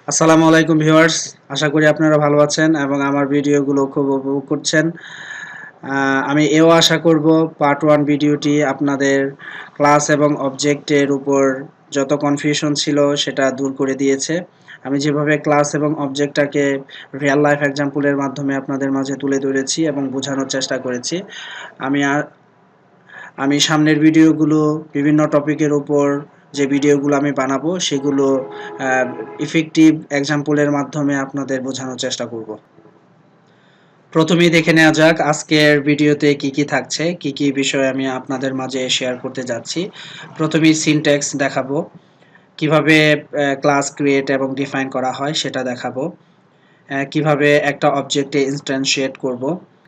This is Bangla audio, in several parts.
আসসালামু আলাইকুম ভিউয়ার্স, আশা করি আপনারা ভালো আছেন এবং আমার ভিডিওগুলো খুব উপভোগ করছেন। আমি এও আশা করব পার্ট 1 ভিডিওটি আপনাদের ক্লাস এবং অবজেক্টের উপর যত কনফিউশন ছিল সেটা দূর করে দিয়েছে। আমি যেভাবে ক্লাস এবং অবজেক্টটাকে রিয়েল লাইফ এক্সাম্পলের মাধ্যমে আপনাদের মাঝে তুলে ধরেছি এবং বোঝানোর চেষ্টা করেছি। আমি আমি সামনের ভিডিওগুলো বিভিন্ন টপিকের উপর যে ভিডিওগুলো আমি বানাবো সেগুলো ইফেক্টিভ এক্সাম্পলের মাধ্যমে আপনাদের বোঝানোর চেষ্টা করব। প্রথমেই দেখে নেওয়া যাক আজকের ভিডিওতে কি কি থাকছে, কি কি বিষয় আমি আপনাদের মাঝে শেয়ার করতে যাচ্ছি। প্রথমেই সিনট্যাক্স দেখাবো, কিভাবে ক্লাস ক্রিয়েট এবং ডিফাইন করা হয় সেটা দেখাবো, কিভাবে একটা অবজেক্টে ইনস্ট্যান্সিয়েট করব,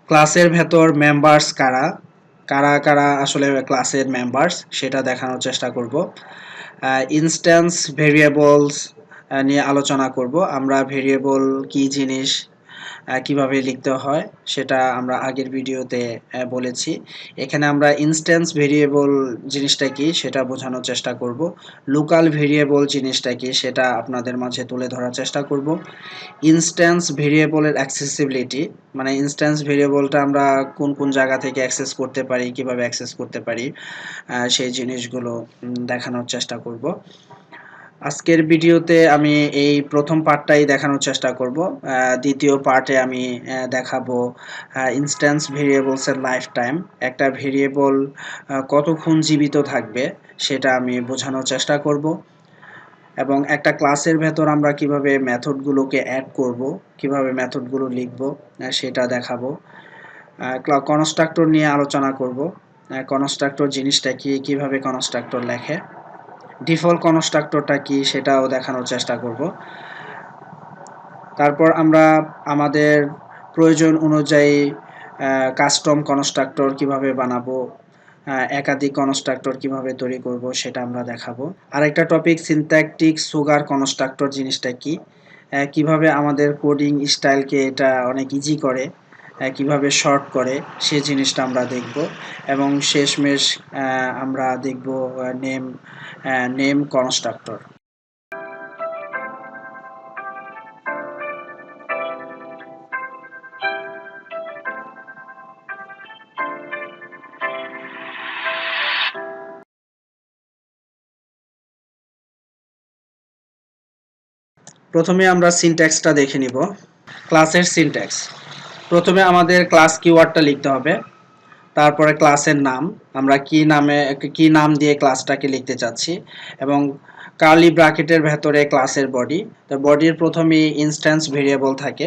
ক্লাসের ভেতর মেম্বার্স কারা কারা কারা আসলে ক্লাসের মেম্বার্স সেটা দেখানোর চেষ্টা করব। ইনস্ট্যান্স ভেরিয়েবলস নিয়ে আলোচনা করব। আমরা ভেরিয়েবল কি জিনিস, কিভাবে লিখতে হয় সেটা আমরা আগের ভিডিওতে বলেছি। এখানে আমরা ইনস্ট্যান্স ভেরিয়েবল জিনিসটা কি সেটা বোঝানোর চেষ্টা করব। লোকাল ভেরিয়েবল জিনিসটা কি সেটা আপনাদের মাঝে তুলে ধরার চেষ্টা করব। ইনস্ট্যান্স ভেরিয়েবলের অ্যাক্সেসিবিলিটি, মানে ইনস্ট্যান্স ভেরিয়েবলটা আমরা কোন কোন জায়গা থেকে অ্যাক্সেস করতে পারি, কিভাবে অ্যাক্সেস করতে পারি, সেই জিনিসগুলো দেখানোর চেষ্টা করব। আজকের ভিডিওতে আমি এই প্রথম পার্টটাই দেখানোর চেষ্টা করব। দ্বিতীয় পার্টে আমি দেখাবো ইনস্ট্যান্স ভেরিয়েবলসের লাইফ টাইম। একটা ভেরিয়েবল কতক্ষণ জীবিত থাকবে সেটা আমি বোঝানোর চেষ্টা করব। এবং একটা ক্লাসের ভেতর আমরা কিভাবে মেথডগুলোকে অ্যাড করব, কিভাবে মেথডগুলো লিখব সেটা দেখাবো। কনস্ট্রাক্টর নিয়ে আলোচনা করব। কনস্ট্রাক্টর জিনিসটা কি, কিভাবে কনস্ট্রাক্টর লেখে, ডিফল্ট কনস্ট্রাক্টরটা কি সেটাও দেখানোর চেষ্টা করব। তারপর আমরা আমাদের প্রয়োজন অনুযায়ী কাস্টম কনস্ট্রাক্টর কিভাবে বানাবো, একাধিক কনস্ট্রাক্টর কিভাবে তৈরি করব সেটা আমরা দেখাবো। আরেকটা টপিক সিনট্যাকটিক সুগার কনস্ট্রাক্টর জিনিসটা কি, কিভাবে আমাদের কোডিং স্টাইলকে এটা অনেক ইজি করে, কিভাবে শর্ট করে সে জিনিসটা আমরা দেখব। এবং শেষমেশ আমরা দেখব নেম নেম কনস্ট্রাক্টর। প্রথমে আমরা সিনট্যাক্সটা দেখে নিব। ক্লাসের সিনট্যাক্স, প্রথমে আমাদের ক্লাস কিওয়ার্ডটা লিখতে হবে। তারপরে ক্লাসের নাম, আমরা কি নাম দিয়ে ক্লাসটাকে লিখতে চাচ্ছি, এবং কার্লি ব্র্যাকেটের ভেতরে ক্লাসের বডি। তো বডির প্রথমে ইনস্ট্যান্স ভেরিয়েবল থাকে।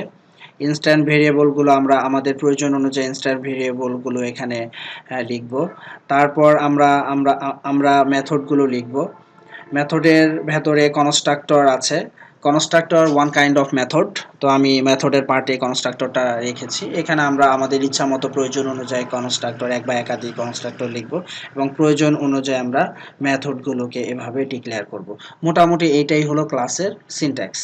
ইনস্ট্যান্ট ভেরিয়েবলগুলো আমরা আমাদের প্রয়োজন অনুযায়ী ইনস্ট্যান্ট ভেরিয়েবলগুলো এখানে লিখব। তারপর আমরা মেথডগুলো লিখব। মেথডের ভেতরে কনস্ট্রাক্টর আছে। Constructor one kind of method, তো আমি মেথডের পার্টে কনস্ট্রাক্টরটা রেখেছি। এখানে আমরা আমাদের ইচ্ছা মতো প্রয়োজন অনুযায়ী কনস্ট্রাক্টর এক বা একাধিক কনস্ট্রাক্টর লিখব এবং প্রয়োজন অনুযায়ী আমরা মেথডগুলোকে এভাবে ডিক্লেয়ার করব। মোটামুটি এইটাই হলো ক্লাসের সিনট্যাক্স।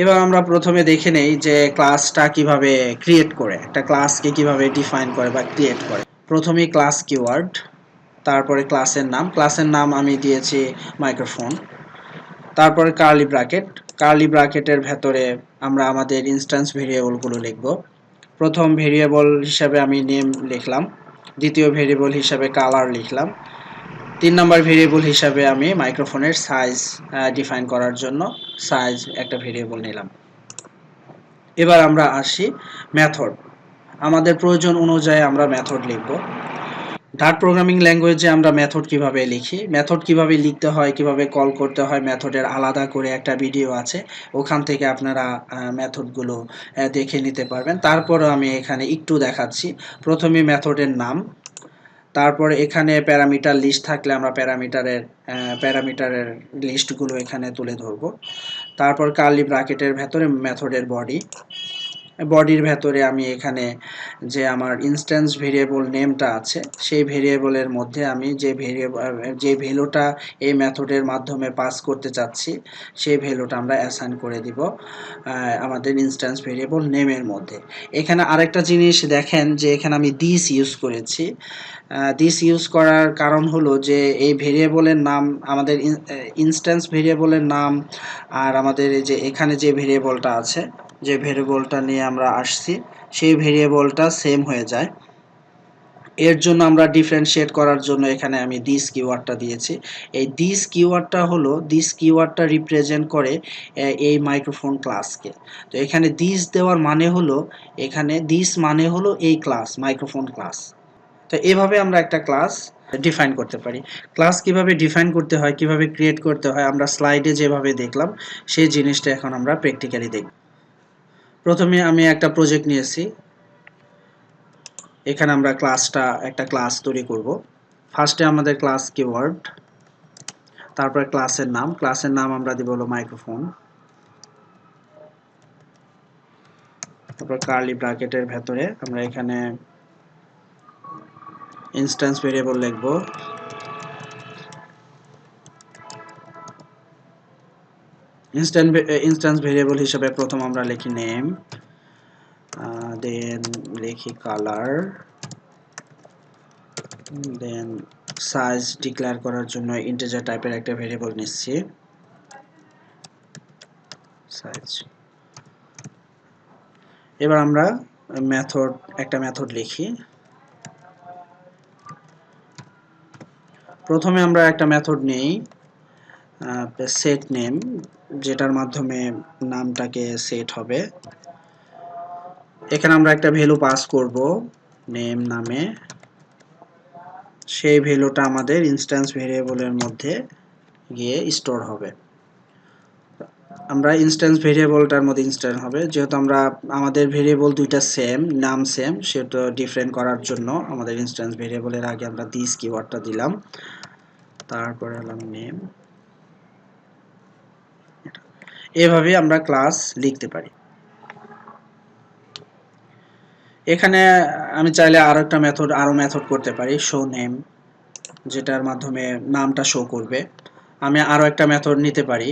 এবার আমরা প্রথমে দেখে নেই যে ক্লাসটা কিভাবে ক্রিয়েট করে, একটা ক্লাসকে কিভাবে ডিফাইন করে বা ক্রিয়েট করে। প্রথমেই ক্লাস কিওয়ার্ড, তারপরে ক্লাসের নাম আমি দিয়েছি মাইক্রোফোন। তারপরে কার্লি ব্র্যাকেট, কার্লি ব্র্যাকেটের ভেতরে আমরা আমাদের ইনস্ট্যান্স ভেরিয়েবলগুলো লিখব। প্রথম ভেরিয়েবল হিসাবে আমি নেম লিখলাম, দ্বিতীয় ভেরিয়েবল হিসাবে কালার লিখলাম, 3 নম্বর ভেরিয়েবল হিসাবে আমি মাইক্রোফোনের সাইজ ডিফাইন করার জন্য সাইজ একটা ভেরিয়েবল নিলাম। এবার আমরা আসি মেথড, আমাদের প্রয়োজন অনুযায়ী আমরা মেথড লিখব। ডার্ট প্রোগ্রামিং ল্যাঙ্গুয়েজে আমরা মেথড কিভাবে লিখি, মেথড কিভাবে লিখতে হয়, কিভাবে কল করতে হয়, মেথডের আলাদা করে একটা ভিডিও আছে, ওখান থেকে আপনারা মেথডগুলো দেখে নিতে পারবেন। তারপরে আমি এখানে একটু দেখাচ্ছি। প্রথমে মেথডের নাম, তারপরে এখানে প্যারামিটার লিস্ট থাকলে আমরা প্যারামিটারের লিস্টগুলো এখানে তুলে ধরব। তারপর কার্লি ব্র্যাকেটের ভেতরে মেথডের বডি, বডির ভেতরে আমি এখানে যে আমার ইনস্ট্যান্স ভেরিয়েবল নেমটা আছে সেই ভেরিয়েবলের মধ্যে আমি যে ভ্যালুটা এই মেথডের মাধ্যমে পাস করতে চাচ্ছি সেই ভ্যালুটা আমরা অ্যাসাইন করে দিব আমাদের ইনস্ট্যান্স ভেরিয়েবল নেমের মধ্যে। এখানে আরেকটা জিনিস দেখেন যে এখানে আমি দিস ইউজ করেছি। দিস ইউজ করার কারণ হলো যে এই ভেরিয়েবলের নাম আমাদের ইনস্ট্যান্স ভেরিয়েবলের নাম আর আমাদের এই যে এখানে যে ভেরিয়েবলটা আছে, যে ভেরিয়েবলটা নিয়ে আমরা আসছি সেই ভেরিয়েবলটা সেম হয়ে যায়। এর জন্য আমরা ডিফারেন্সিয়েট করার জন্য এখানে আমি দিস কিওয়ার্ডটা দিয়েছি। এই দিস কিওয়ার্ডটা রিপ্রেজেন্ট করে এই মাইক্রোফোন ক্লাসকে। তো এখানে দিস দেওয়ার মানে হলো এই ক্লাস মাইক্রোফোন ক্লাস। তো এভাবে আমরা একটা ক্লাস ডিফাইন করতে পারি। ক্লাস কিভাবে ডিফাইন করতে হয়, কিভাবে ক্রিয়েট করতে হয় আমরা স্লাইডে যেভাবে দেখলাম সেই জিনিসটা এখন আমরা প্র্যাকটিক্যালি দেখব। প্রথমে আমি একটা প্রজেক্ট নিয়েছি। এখানে আমরা একটা ক্লাস তৈরি করব। ফার্স্টে আমাদের ক্লাস কিওয়ার্ড, তারপর ক্লাসের নাম আমরা দিব হলো মাইক্রোফোন, তারপর কার্লি ব্র্যাকেটের ভেতরে আমরা এখানে ইনস্ট্যান্স ভেরিয়েবল লিখব। ইনস্ট্যান্স ভেরিয়েবল হিসেবে প্রথম আমরা লিখি নেম, দেন লিখি কালার, দেন সাইজ ডিক্লেয়ার করার জন্য ইন্টিজার টাইপের একটা ভেরিয়েবল নিচ্ছি সাইজ। এবার আমরা একটা মেথড লিখি। প্রথমে আমরা একটা মেথড নেই সেট নেম, যেটার মাধ্যমে নামটাকে সেট হবে। এখানে আমরা একটা ভ্যালু পাস করব নেম নামে, সেই ভ্যালুটা আমাদের ইনস্ট্যান্স ভেরিয়েবলের মধ্যে গিয়ে স্টোর হবে। আমরা ইনস্ট্যান্স ভেরিয়েবলটার মধ্যে ইনস্ট্যান্স হবে, যেহেতু আমাদের ভেরিয়েবল দুইটা সেম, নাম সেম, সেটা ডিফারেন্ট করার জন্য আমাদের ইনস্ট্যান্স ভেরিয়েবলের আগে আমরা দিস কিওয়ার্ডটা দিলাম, তারপরে হলাম নেম। এভাবে আমরা ক্লাস লিখতে পারি। এখানে আমি চাইলে আরো মেথড করতে পারি শো নেম, যেটার মাধ্যমে নামটা শো করবে। আমি আরো একটা মেথড নিতে পারি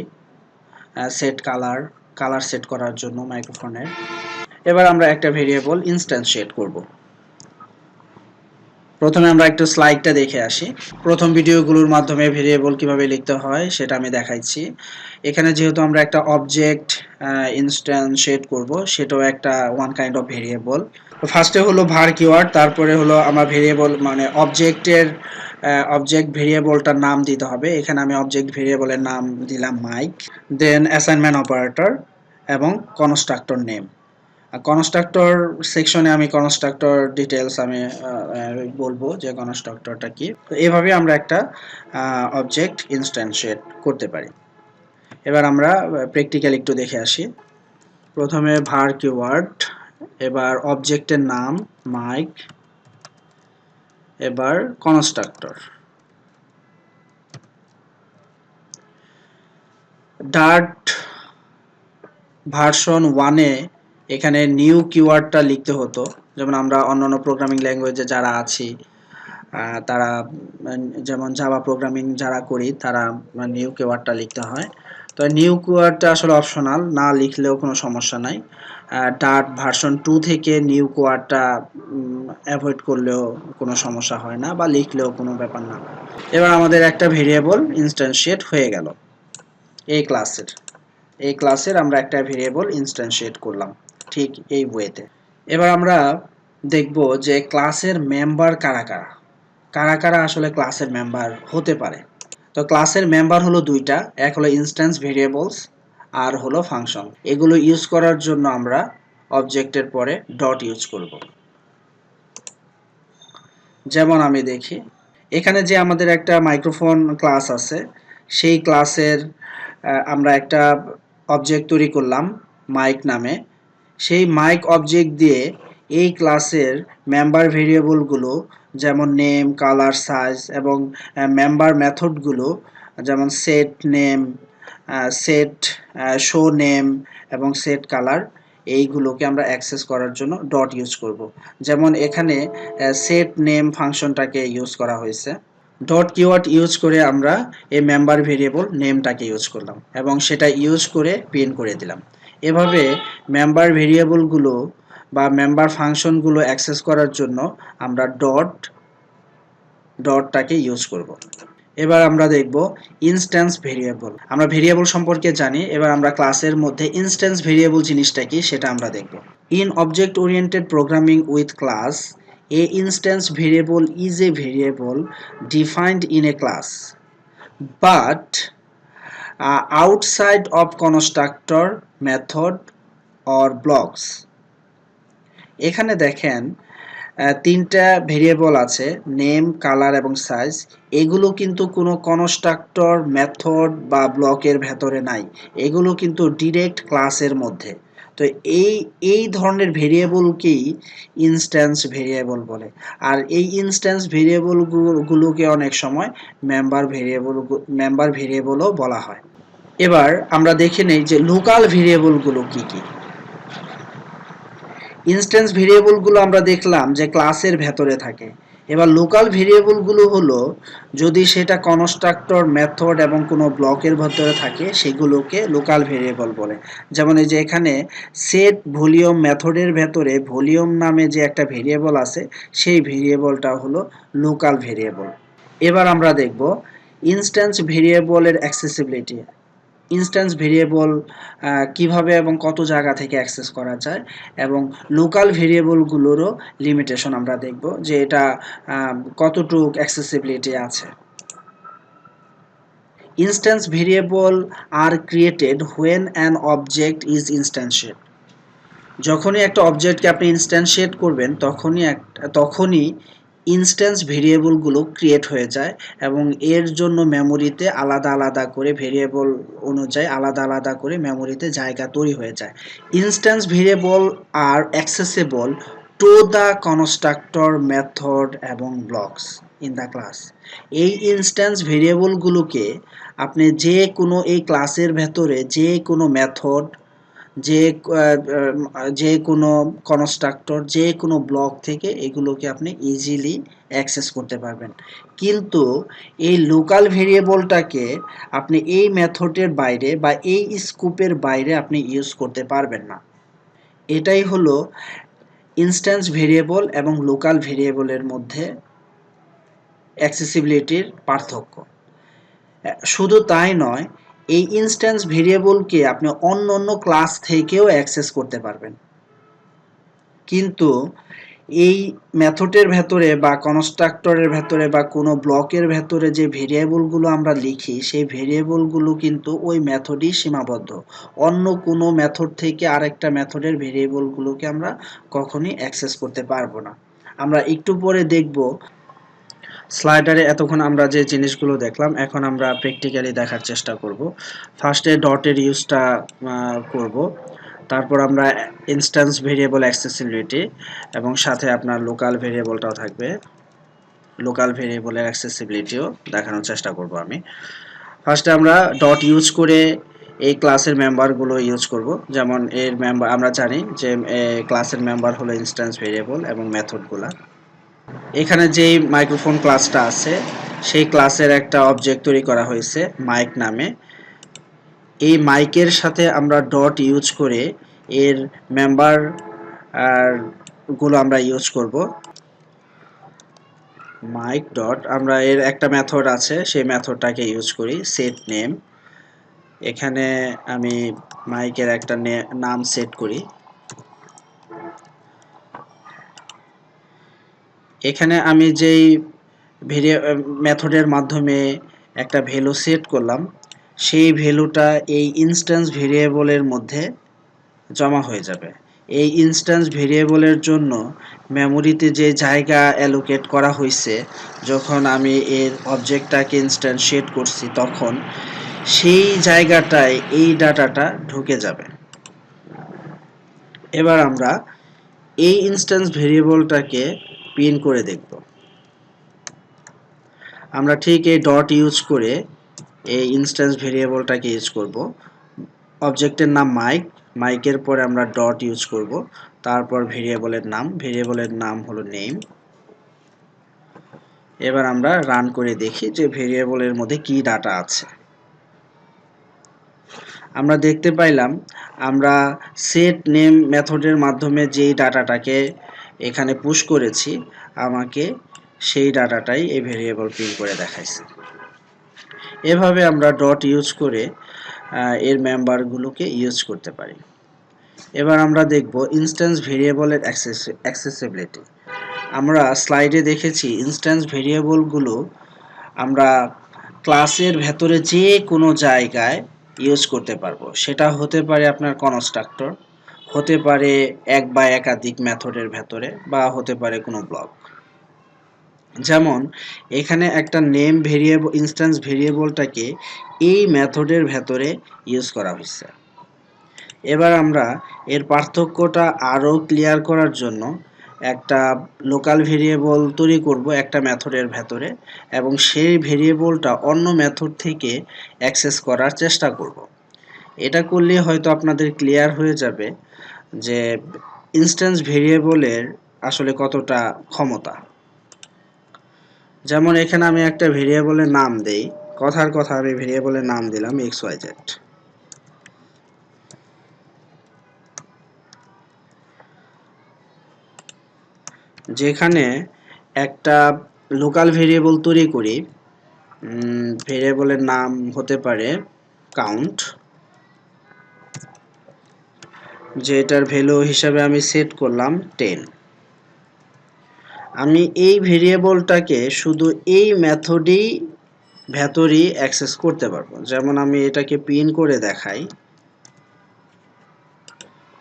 সেট কালার সেট করার জন্য মাইক্রোফোনের। এবার আমরা একটা ভেরিয়েবল ইনস্ট্যান্সিয়েট করব। প্রথমে আমরা একটু স্লাইডটা দেখে আসি। প্রথম ভিডিওগুলোর মাধ্যমে ভেরিয়েবল কিভাবে লিখতে হয় সেটা আমি দেখাইছি। এখানে যেহেতু আমরা একটা অবজেক্ট ইনস্ট্যান্সিয়েট করব, সেটাও একটা ওয়ান কাইন্ড অফ ভেরিয়েবল। ফার্স্টে হলো var কিওয়ার্ড, তারপরে হলো আমার ভেরিয়েবল মানে অবজেক্ট ভেরিয়েবলটার নাম দিতে হবে। এখানে আমি অবজেক্ট ভেরিয়েবলের নাম দিলাম মাইক, দেন অ্যাসাইনমেন্ট অপারেটর এবং কনস্ট্রাক্টর নেম। কনস্ট্রাক্টর সেকশনে আমি কনস্ট্রাক্টর ডিটেলস আমি বলবো যে কনস্ট্রাক্টরটা কি। তো এভাবে আমরা একটা অবজেক্ট ইনস্ট্যান্সিয়েট করতে পারি। এবার আমরা প্র্যাকটিক্যাল একটু দেখে আসি। প্রথমে var কিওয়ার্ড, এবার অবজেক্টের নাম মাইক, এবার কনস্ট্রাক্টর। ডার্ট ভার্সন 1-এ এখানে নিউ কিওয়ার্ডটা লিখতে হতো, যেমন আমরা অন্যান্য প্রোগ্রামিং ল্যাঙ্গুয়েজে যারা আছি তারা যেমন জাভা প্রোগ্রামিং যারা করি তারা নিউ কিওয়ার্ডটা লিখতে হয়। তো নিউ কিওয়ার্ডটা আসলে অপশনাল, না লিখলেও কোনো সমস্যা নাই। ডার্ট ভার্সন 2 থেকে নিউ কিওয়ার্ডটা অ্যাভয়েড করলেও কোনো সমস্যা হয় না, বা লিখলেও কোনো ব্যাপার না। এবার আমাদের একটা ভেরিয়েবল ইনস্ট্যান্সিয়েট হয়ে গেল। এই ক্লাসের আমরা একটা ভেরিয়েবল ইনস্ট্যান্সিয়েট করলাম ঠিক এই ওয়েতে। এবার আমরা দেখব যে ক্লাসের মেম্বার কারা কারা আসলে ক্লাসের মেম্বার হতে পারে। তো ক্লাসের মেম্বার হলো দুইটা, এক হলো ইনস্ট্যান্স ভেরিয়েবলস আর হলো ফাংশন। এগুলো ইউজ করার জন্য আমরা অবজেক্টের পরে ডট ইউজ করব। যেমন আমি দেখি এখানে যে আমাদের একটা মাইক্রোফোন ক্লাস আছে, সেই ক্লাসের আমরা একটা অবজেক্ট তৈরি করলাম মাইক নামে। সেই মাইক অবজেক্ট দিয়ে এই ক্লাসের মেম্বার ভেরিয়েবলগুলো যেমন নেম, কালার, সাইজ এবং মেম্বার মেথডগুলো যেমন set name, set show name এবং সেট কালার, এইগুলোকে আমরা অ্যাক্সেস করার জন্য ডট ইউজ করব। যেমন এখানে সেট নেম ফাংশনটাকে ইউজ করা হয়েছে। ডট কিওয়ার্ড ইউজ করে আমরা এই মেম্বার ভেরিয়েবল নেমটাকে ইউজ করলাম এবং সেটা ইউজ করে প্রিন্ট করে দিলাম। এভাবে মেম্বার ভেরিয়েবলগুলো বা মেম্বার ফাংশনগুলো অ্যাক্সেস করার জন্য আমরা ডটটাকে ইউজ করব। এবার আমরা দেখব ইনস্ট্যান্স ভেরিয়েবল। আমরা ভেরিয়েবল সম্পর্কে জানি, এবার আমরা ক্লাসের মধ্যে ইনস্ট্যান্স ভেরিয়েবল জিনিসটা কি সেটা আমরা দেখব। In object oriented programming with class, a instance variable is a variable defined in a class but outside of constructor, method or blocks. এখানে দেখেন তিনটা ভেরিয়েবল আছে, নেম, কালার এবং সাইজ। এগুলো কিন্তু কোনো কনস্ট্রাক্টর, মেথড বা ব্লকের ভেতরে নাই, এগুলো কিন্তু ডিরেক্ট ক্লাসের মধ্যে। তো এই ধরনের ভেরিয়েবলকেই ইনস্ট্যান্স ভেরিয়েবল বলে। আর এই ইনস্ট্যান্স ভেরিয়েবলগুলোকে অনেক সময় মেম্বার ভেরিয়েবলও বলা হয়। এবার আমরা দেখে নেই যে লোকাল ভেরিয়েবলগুলো কি কি। ইনস্ট্যান্স ভেরিয়েবলগুলো আমরা দেখলাম যে ক্লাসের ভেতরে থাকে। এবার লোকাল ভেরিয়েবলগুলো হলো যদি সেটা কনস্ট্রাক্টর, মেথড এবং কোনো ব্লকের ভেতরে থাকে সেগুলোকে লোকাল ভেরিয়েবল বলে। যেমন এই যে এখানে সেট ভলিউম মেথডের ভেতরে ভলিউম নামে যে একটা ভেরিয়েবল আছে, সেই ভেরিয়েবলটা হলো লোকাল ভেরিয়েবল। এবার আমরা দেখব ইনস্ট্যান্স ভেরিয়েবলের অ্যাক্সেসিবিলিটি। ইনস্ট্যান্স ভেরিয়েবল কিভাবে এবং কত জায়গা থেকে অ্যাক্সেস করা যায়, এবং লোকাল ভেরিয়েবলগুলোরও লিমিটেশন আমরা দেখব যে এটা কতটুক অ্যাক্সেসিবিলিটি আছে। ইনস্ট্যান্স ভেরিয়েবল আর created when an object is instantiate. যখনই একটা অবজেক্টকে আপনি ইনস্ট্যান্সিয়েট করবেন তখনই ইনস্ট্যান্স ভেরিয়েবলগুলো ক্রিয়েট হয়ে যায় এবং এর জন্য মেমোরিতে আলাদা আলাদা করে ভেরিয়েবল অনুযায়ী আলাদা আলাদা করে মেমোরিতে জায়গা তৈরি হয়ে যায়। ইনস্ট্যান্স ভেরিয়েবল আর accessible to the constructor, method এবং ব্লকস ইন দ্য ক্লাস। এই ইনস্ট্যান্স ভেরিয়েবলগুলোকে আপনি যে কোনো এই ক্লাসের ভেতরে যে কোনো মেথড, যে কোনো কনস্ট্রাক্টর, যে কোনো ব্লক থেকে এগুলোকে আপনি ইজিলি অ্যাক্সেস করতে পারবেন। কিন্তু এই লোকাল ভেরিয়েবলটাকে আপনি এই মেথডের বাইরে বা এই স্কোপের বাইরে আপনি ইউজ করতে পারবেন না। এটাই হলো ইনস্ট্যান্স ভেরিয়েবল এবং লোকাল ভেরিয়েবলের মধ্যে অ্যাক্সেসিবিলিটির পার্থক্য। শুধু তাই নয়, এই ইনস্ট্যান্স ভেরিয়েবলকে আপনি অন্য ক্লাস থেকেও অ্যাক্সেস করতে পারবেন। কিন্তু এই মেথডের ভেতরে বা কনস্ট্রাক্টরের ভেতরে বা কোনো ব্লকের ভেতরে যে ভেরিয়েবলগুলো আমরা লিখি, সেই ভেরিয়েবলগুলো কিন্তু ওই মেথডই সীমাবদ্ধ। অন্য কোনো মেথড থেকে আরেকটা মেথডের ভেরিয়েবলগুলোকে আমরা কখনোই অ্যাক্সেস করতে পারবো না। আমরা একটু পরে দেখব স্লাইডারে। এতক্ষণ আমরা যে জিনিসগুলো দেখলাম, এখন আমরা প্র্যাকটিক্যালি দেখার চেষ্টা করব। ফার্স্টে ডটের ইউজটা করব, তারপর আমরা ইনস্ট্যান্স ভেরিয়েবল অ্যাক্সেসিবিলিটি এবং সাথে আপনার লোকাল ভেরিয়েবলটাও থাকবে, লোকাল ভেরিয়েবলের অ্যাক্সেসিবিলিটিও দেখানোর চেষ্টা করব আমি। ফার্স্টে আমরা ডট ইউজ করে এই ক্লাসের মেম্বারগুলো ইউজ করব। যেমন এর মেম্বার আমরা জানি যে ক্লাসের মেম্বার হলো ইনস্ট্যান্স ভেরিয়েবল এবং মেথডগুলো। এখানে যেই মাইক্রোফোন ক্লাসটা আছে সেই ক্লাসের একটা অবজেক্ট তৈরি করা হয়েছে মাইক নামে। এই মাইকের সাথে আমরা ডট ইউজ করে এর মেম্বার গুলো আমরা ইউজ করব। মাইক ডট, আমরা এর একটা মেথড আছে, সেই মেথডটাকে ইউজ করি সেট নেম। এখানে আমি মাইকের একটা নাম সেট করি। এখানে আমি যেই মেথডের মাধ্যমে একটা ভ্যালু সেট করলাম, সেই ভ্যালুটা এই ইনস্ট্যান্স ভেরিয়েবলের মধ্যে জমা হয়ে যাবে। এই ইনস্ট্যান্স ভেরিয়েবলের জন্য মেমোরিতে যে জায়গা অ্যালোকেট করা হয়েছে, যখন আমি এর অবজেক্টটাকে ইনস্ট্যান্সিয়েট করছি তখন সেই জায়গাটায় এই ডাটাটা ঢুকে যাবে। এবার আমরা এই ইনস্ট্যান্স ভেরিয়েবলটাকে প্রিন্ট করে দেখব। আমরা ঠিক এই ডট ইউজ করে এই ইনস্ট্যান্স ভেরিয়েবলটাকে ইউজ করব। অবজেক্টের নাম মাইক, মাইকের পরে আমরা ডট ইউজ করব, তারপর ভেরিয়েবলের নাম হলো নেম। এবার আমরা রান করে দেখি যে ভেরিয়েবলের মধ্যে কি ডাটা আছে। আমরা দেখতে পাইলাম আমরা সেট নেম মেথডের মাধ্যমে যেই ডাটাটাকে এখানে পুশ করেছি, আমাকে সেই ডাটাটাই এই ভেরিয়েবল প্রিন্ট করে দেখাইছে। এভাবে আমরা ডট ইউজ করে এর মেম্বারগুলোকে ইউজ করতে পারি। এবার আমরা দেখব ইনস্ট্যান্স ভেরিয়েবলের অ্যাক্সেসিবিলিটি। আমরা স্লাইডে দেখেছি ইনস্ট্যান্স ভেরিয়েবলগুলো আমরা ক্লাসের ভেতরে যে কোনো জায়গায় ইউজ করতে পারবো। সেটা হতে পারে আপনার কনস্ট্রাক্টর, হতে পারে এক বা একাধিক মেথডের ভেতরে, বা হতে পারে কোনো ব্লক। যেমন এখানে একটা নেম ভেরিয়েবল, ইনস্ট্যান্স ভেরিয়েবলটাকে এই মেথডের ভেতরে ইউজ করা হয়েছে। এবার আমরা এর পার্থক্যটা আরও ক্লিয়ার করার জন্য একটা লোকাল ভেরিয়েবল তৈরি করব একটা মেথডের ভেতরে, এবং সেই ভেরিয়েবলটা অন্য মেথড থেকে অ্যাক্সেস করার চেষ্টা করব। এটা করলে হয়তো আপনাদের ক্লিয়ার হয়ে যাবে যে ইনস্ট্যান্স ভেরিয়েবলের আসলে কতটা ক্ষমতা। যেমন এখানে আমি একটা ভেরিয়েবলের নাম দেই, কথার কথা আমি ভেরিয়েবলের নাম দিলাম xyz। যেখানে একটা লোকাল ভেরিয়েবল তৈরি করি, ভেরিয়েবলের নাম হতে পারে কাউন্ট, যেটার ভ্যালু হিসাবে আমি সেট করলাম 10। আমি এই ভেরিয়েবলটাকে শুধু এই মেথডেই ভেতরেই অ্যাক্সেস করতে পারবো। যেমন আমি এটাকে প্রিন্ট করে দেখাই,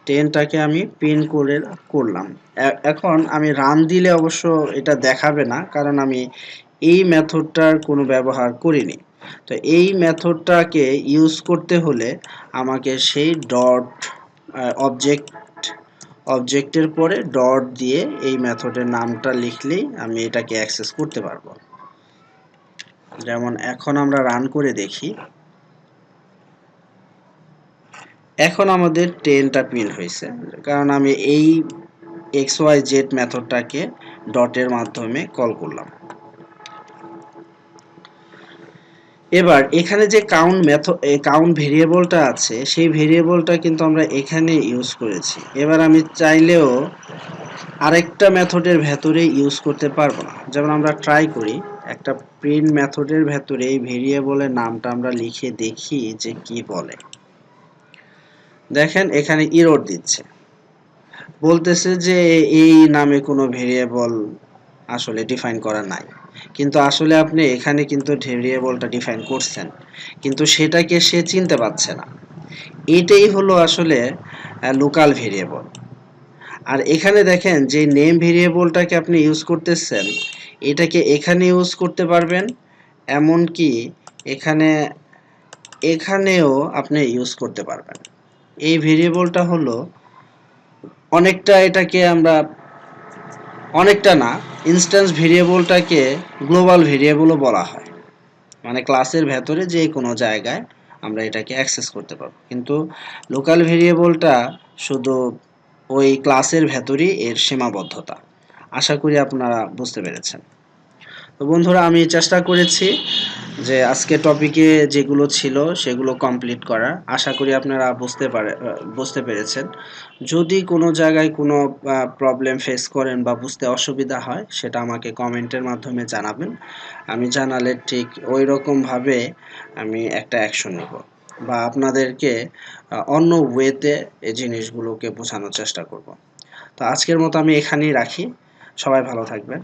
10টাকে আমি প্রিন্ট করলাম। এখন আমি রান দিলে অবশ্য এটা দেখাবে না, কারণ আমি এই মেথডটার কোনো ব্যবহার করিনি। তো এই মেথডটাকে ইউজ করতে হলে আমাকে সেই ডট অবজেক্টের পরে ডট দিয়ে এই মেথডের নামটা লিখলেই আমি এটাকে অ্যাক্সেস করতে পারবো। যেমন এখন আমরা রান করে দেখি, এখন আমাদের 10টা প্রিন্ট হয়েছে, কারণ আমি এই xyz মেথডটাকে ডটের মাধ্যমে কল করলাম। এবার এখানে যে কাউন্ট ভেরিয়েবলটা আছে, সেই ভেরিয়েবলটা কিন্তু আমরা এখানে ইউজ করেছি। এবার আমি চাইলেও আরেকটা মেথডের ভেতরে ইউজ করতে পারবো না। যেমন আমরা ট্রাই করি, একটা প্রিন্ট মেথডের ভেতরে এই ভেরিয়েবলের নামটা আমরা লিখে দেখি যে কি বলে। দেখেন এখানে এরর দিচ্ছে, বলতেছে যে এই নামে কোনো ভেরিয়েবল আসলে ডিফাইন করা নাই। কিন্তু আসলে আপনি এখানে কিন্তু ভেরিয়েবলটা ডিফাইন করছেন, কিন্তু সেটাকে সে চিনতে পারছে না। এটাই হলো আসলে লোকাল ভেরিয়েবল। আর এখানে দেখেন যে নেম ভেরিয়েবলটাকে আপনি ইউজ করতেছেন, এটাকে এখানে ইউজ করতে পারবেন, এমনকি এখানেও আপনি ইউজ করতে পারবেন। এই ভেরিয়েবলটা হলো অনেকটা না, ইনস্ট্যান্স ভেরিয়েবলটাকে গ্লোবাল ভেরিয়েবলও বলা হয়। মানে ক্লাসের ভেতরে যে কোনো জায়গায় আমরা এটাকে অ্যাক্সেস করতে পারবো, কিন্তু লোকাল ভেরিয়েবলটা শুধু ওই ক্লাসের ভেতরেই এর সীমাবদ্ধতা। আশা করি আপনারা বুঝতে পেরেছেন। তো বন্ধুরা, আমি চেষ্টা করেছি যে আজকে টপিকে যেগুলো ছিল সেগুলো কমপ্লিট করার। আশা করি আপনারা বুঝতে পেরেছেন। যদি কোনো জায়গায় কোনো প্রবলেম ফেস করেন বা বুঝতে অসুবিধা হয়, সেটা আমাকে কমেন্টের মাধ্যমে জানাবেন। আমি জানালে ঠিক ওই রকমভাবে আমি একটা অ্যাকশন নেব, বা আপনাদেরকে অন্য ওয়েতে এই জিনিসগুলোকে বোঝানোর চেষ্টা করব। তো আজকের মতো আমি এখানেই রাখি। সবাই ভালো থাকবেন।